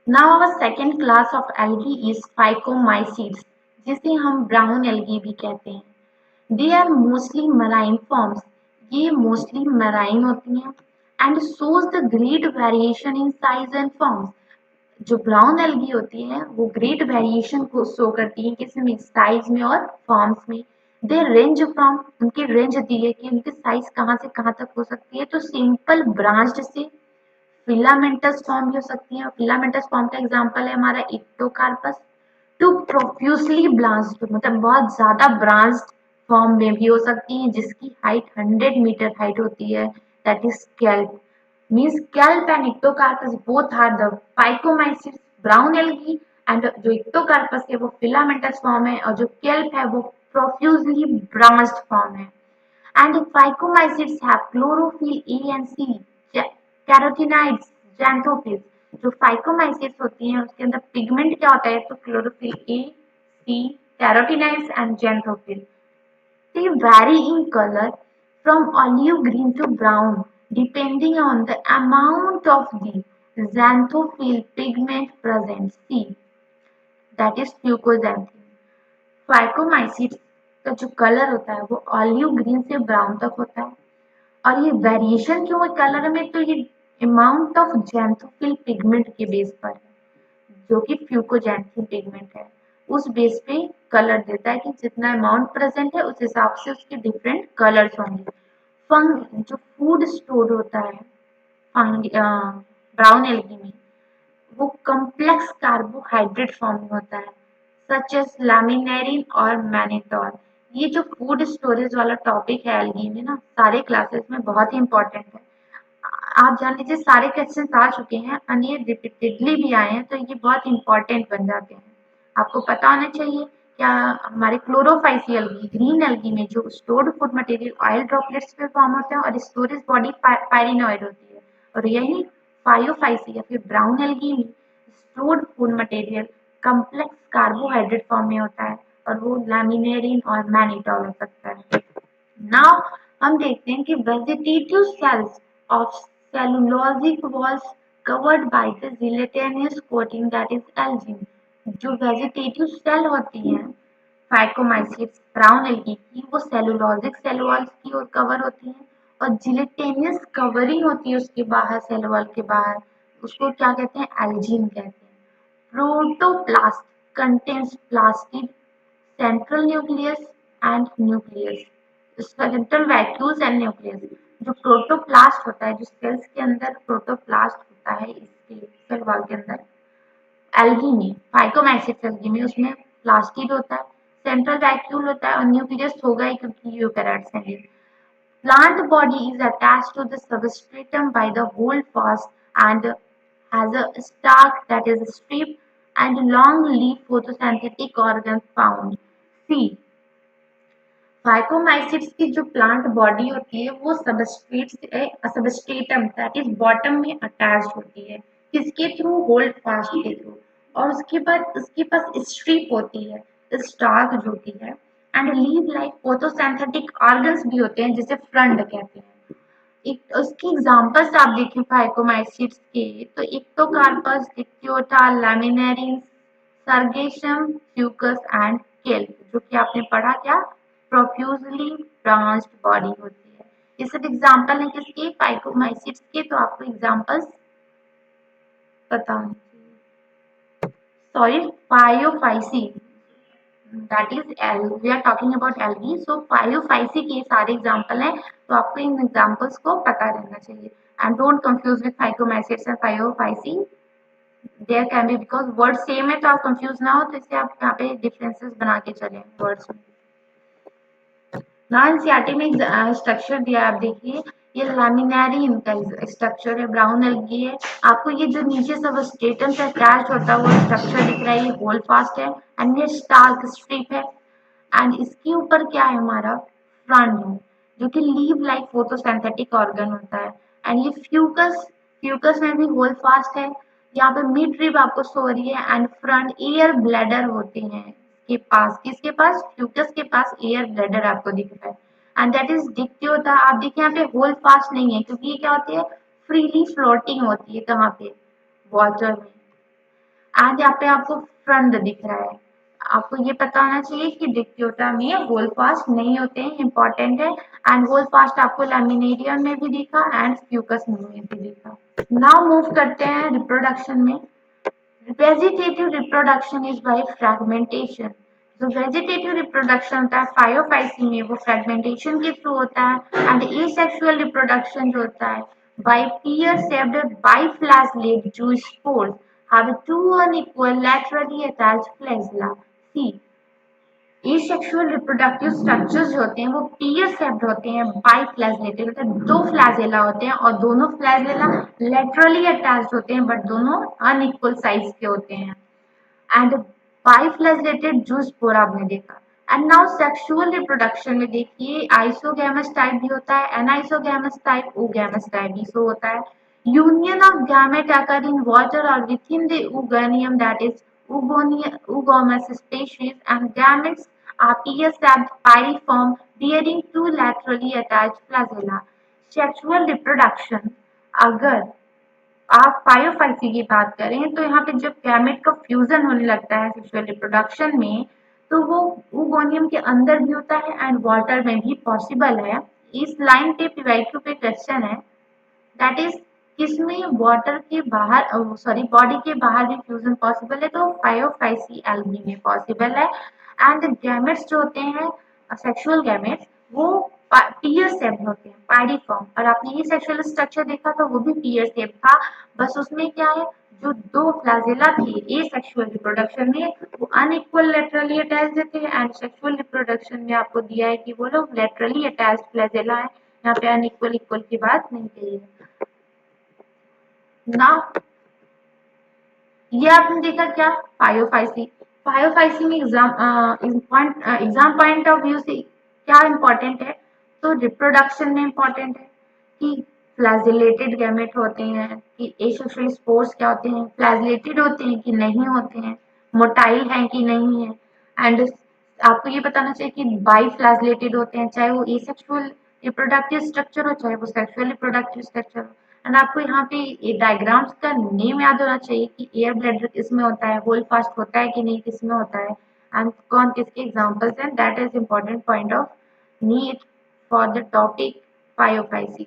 Now our second class of algae is phycomycetes, जिसे हम brown algae भी कहते हैं। They are mostly marine forms, ये मोस्टली मराइन होती हैं and shows the great variation in size and forms. जो ब्राउन एल्गी होती है वो ग्रेट वेरिएशन को शो करती है, किसमें, साइज में और फॉर्म्स में। दे रेंज फ्रॉम, उनकी रेंज दी है कि उनकी साइज कहाँ से कहाँ तक हो सकती है, तो सिंपल ब्रांच्ड से फिलामेंटस फॉर्म भी हो सकती है। फिलामेंटस फॉर्म का एग्जांपल है हमारा इक्टोकार्पस। टू प्रोफ्यूजली ब्रांच्ड, मतलब बहुत ज्यादा ब्रांच्ड फॉर्म में भी हो सकती है, जिसकी हाइट 100 मीटर हाइट होती है, that is kelp. Means kelp and ectocarpus both are the phycomycetes brown algae, and जो इक्टोकार्पस है वो फिलामेंटस फॉर्म है, और जो स्केल्प है वो प्रोफ्यूजली ब्रांच्ड फॉर्म है। And phycomycetes have chlorophyll A and C, carotenoids, xanthophylls। जो phycomycetes होती हैं उसके अंदर पिगमेंट क्या होता है, तो chlorophyll a, c, carotenoids and xanthophylls। They vary in color from olive green to brown depending on the amount of the xanthophyll pigment present. See, that is fucoxanthin। Phycomycetes का जो कलर होता है वो olive green से brown तक होता है। और ये वेरिएशन क्यों है कलर में, तो ये अमाउंट ऑफ xanthophyll पिगमेंट के बेस पर है, जो कि फ्यूकोजैंथिन पिगमेंट है। उस बेस पे कलर देता है कि जितना अमाउंट प्रेजेंट है उस हिसाब से उसके डिफरेंट कलर्स होंगे। फंग जो फूड स्टोर होता है ब्राउन एल्गी में, वो कॉम्प्लेक्स कार्बोहाइड्रेट फॉर्म में होता है, सच एज लैमिनेरिन और मैनिटोल। ये जो फूड स्टोरेज वाला टॉपिक है एल्गी में ना, सारे क्लासेस में बहुत ही इंपॉर्टेंट है। आप जान लीजिए सारे क्वेश्चन आ चुके हैं और ये रिपीटेडली भी आए हैं, तो ये बहुत इंपॉर्टेंट बन जाते हैं। आपको पता होना चाहिए क्या, हमारे क्लोरोफाइसी एल्गी ग्रीन एल्गी में जो stored food material oil droplets पे फॉर्म होते हैं और स्टोरेज बॉडी पायरिनोइड होती है, और यही फायोफाइसी या फिर ब्राउन एल्गी में stored food material complex carbohydrate form में होता है, और वो लैमिनेरिन और मैनिटोल हो सकता है। नाउ हम देखते हैं कि vegetative cells of cellulosic walls covered by the gelatinous coating, that is Elgin. जो वेजिटेटिव सेल होती हैं फाइकोमाइसिट्स ब्राउन एल्गी की, वो सेलुलोजिक सेल वॉल्स की ओर कवर होती हैं, और जिलेटिनस कवरिंग होती है उसके बाहर, सेल वॉल के बाहर, उसको क्या कहते हैं, एल्जिन कहते हैं। Protoplast contains plastid, central nucleus and nucleus, central vacuoles and nucleus. जो प्रोटोप्लास्ट होता है, जो सेल्स के अंदर प्रोटोप्लास्ट होता है, इसके सेल वॉल के अंदर एल्गी में, फाइकोमाइसिट्स एल्गी में, उसमें प्लास्टिड होता है, सेंट्रल वैक्यूल होता है, और न्यूक्लियस होगा ही क्योंकि यूकैरियोट्स हैं ये। Plant body is attached to the substratum by the holdfast and has a stalk, that is a strip, and long leaf photosynthetic organs found. See, Phycomycetes की जो प्लांट बॉडी होती है वो सबस्ट्रेटम दैट इज बॉटम में attached होती है, किसके through, hold fast के थ्रू। और उसके बाद उसके पास स्ट्रिप होती है, स्टार्क जो होती है, and leave like photosynthetic organs भी होते हैं जिसे फ्रंट कहते हैं। एक उसकी एग्जांपल्स आप देखें फाइकोमाइसिट्स के, तो ectocarpus, dictyota, laminarin, sargassum, fucus and kelp, जो कि आपने पढ़ा क्या, प्रोफ्यूजली ब्रांच्ड बॉडी होती है। ये सब एग्जांपल है किसके, फाइकोमाइसिट्स के, तो आपको एग्जांपल्स पता होने चाहिए। सॉरी, फायोफाइसी, दैट इज एल, we are talking about algae, so phaeophyceae के सारे एग्जांपल हैं, तो आपको इन एग्जांपल्स को पता रहना चाहिए। And don't confuse with phycomycetes and phaeophyceae, there can be, because word same है तो आप कंफ्यूज ना हो, तो इससे आप यहाँ पे डिफरेंसेस बना के चलें वर्ड्स में। एनसीईआरटी में स्ट्रक्चर दिया है, आप देखिए, ये लैमिनारिन का स्ट्रक्चर है, ब्राउन एल्गी है। आपको ये जो नीचे सब स्टेटम से अटैच होता है वो स्ट्रक्चर दिख रहा है, ये होल्ड फास्ट है, एंड ये स्टार्क स्ट्रिप है, एंड इसके ऊपर क्या है, हमारा फ्रंट है, जो कि लीव लाइक फोटोसिंथेटिक ऑर्गन होता है। एंड ये फ्यूकस, फ्यूकस में भी होल्ड फास्ट है। यहाँ पे मिड रिब आपको शो हो रही है, एंड फ्रंट एयर ब्लैडर होते हैं के पास, किसके पास, फ्यूकस के पास एयर ब्लैडर आपको दिख रहा है, एंड दैट इज डिक्टियोटा। आप देखिए यहाँ पे होल्ड फास्ट नहीं है, क्योंकि ये क्या होती है, फ्रीली फ्लोटिंग होती है, कहाँ पे, वाटर में। एंड यहाँ पे आपको फ्रंट दिख रहा है। आपको ये पता होना चाहिए कि डिक्टियोटा में होल फास्ट नहीं होते हैं, इंपॉर्टेंट है। एंड होल फास्ट आपको लैमिनेरियम में भी दिखा एंड फ्यूकस में भी दिखा। नाउ मूव करते हैं रिप्रोडक्शन में। Vegetative reproduction is by fragmentation. जो वेजिटेटिव रिप्रोडक्शन होता है फायोफाइसी में वो फ्रैगमेंटेशन के थ्रू होता है। एंड एसेक्सुअल रिप्रोडक्शन जो होता है by pear shaped biflagellate zoospores have two unequal laterally attached flagella. See, asexual reproductive structures जो होते हैं वो पेयर शेप्ड होते हैं, बाइफ्लैजिलेटेड, मतलब दो फ्लैजेला होते हैं और दोनों फ्लैजेला लेटरली अटैच्ड होते हैं बट दोनों अनइक्वल साइज के होते हैं। एंड बाइफ्लैजिलेटेड जूस्पोर आपने देखा। एंड नाउ सेक्सुअल रिप्रोडक्शन में देखिए आइसोगैमस टाइप भी होता है, एनाइसोगैमस टाइप, ओगैमस टाइप भी सो होता है। Union of gamete occur in water or within the ooganium, that is oogamous species, and gametes appear shaped pyriform bearing two laterally attached flagella. Sexual reproduction, अगर आप फायोफाइसी की बात करें तो यहाँ पे जब गैमेट का फ्यूजन होने लगता है सेक्सुअल रिप्रोडक्शन में तो वो ooganium के अंदर भी होता है एंड वाटर में भी पॉसिबल है। इस लाइन पे पीवाईक्यू पे क्वेश्चन है, दैट इज किसमें वाटर के बाहर सॉरी बॉडी के बाहर भी फ्यूजन पॉसिबल है, तो फायोफाइसी एल्गी में पॉसिबल है। एंड गैमेट्स जो होते हैं सेक्सुअल गैमेट्स वो पीयर शेप होते हैं, पायरिफॉर्म। और आपने ये सेक्सुअल स्ट्रक्चर देखा तो वो भी पीयर शेप था, बस उसमें क्या है जो दो फ्लैजेला थे ए सेक्सुअल रिप्रोडक्शन में वो अनइक्वल लेटरली अटैच्ड थे एंड सेक्सुअल रिप्रोडक्शन में आपको दिया है कि वो लोग लेटरली अटैच्ड फ्लैजेला है। यहाँ पे अनइक्वल इक्वल की बात नहीं कही है ना। ये आपने देखा क्या फायोफाइसी। फायोफाइसी में एग्जाम पॉइंट ऑफ व्यू से क्या इंपॉर्टेंट है, तो रिप्रोडक्शन में इंपॉर्टेंट है कि फ्लैजिलेटेड गैमेट होते हैं कि एसेक्सुअल स्पोर्स क्या होते हैं, फ्लैजिलेटेड होते हैं कि नहीं होते हैं, मोटाइल हैं कि नहीं है। एंड आपको ये बताना चाहिए कि बाई फ्लैजिलेटेड होते हैं, चाहे वो एसेक्सुअल रिप्रोडक्टिव स्ट्रक्चर हो चाहे वो सेक्सुअल रिप्रोडक्टिव स्ट्रक्चर हो। एंड आपको यहाँ पे ये डायग्राम्स का नेम याद होना चाहिए कि एयर ब्लैडर किसमें होता है, होल फास्ट होता है कि नहीं, किसमें होता है, एंड कौन किसके एग्जांपल्स हैं। That is important point of need for the topic फायोफाइसी।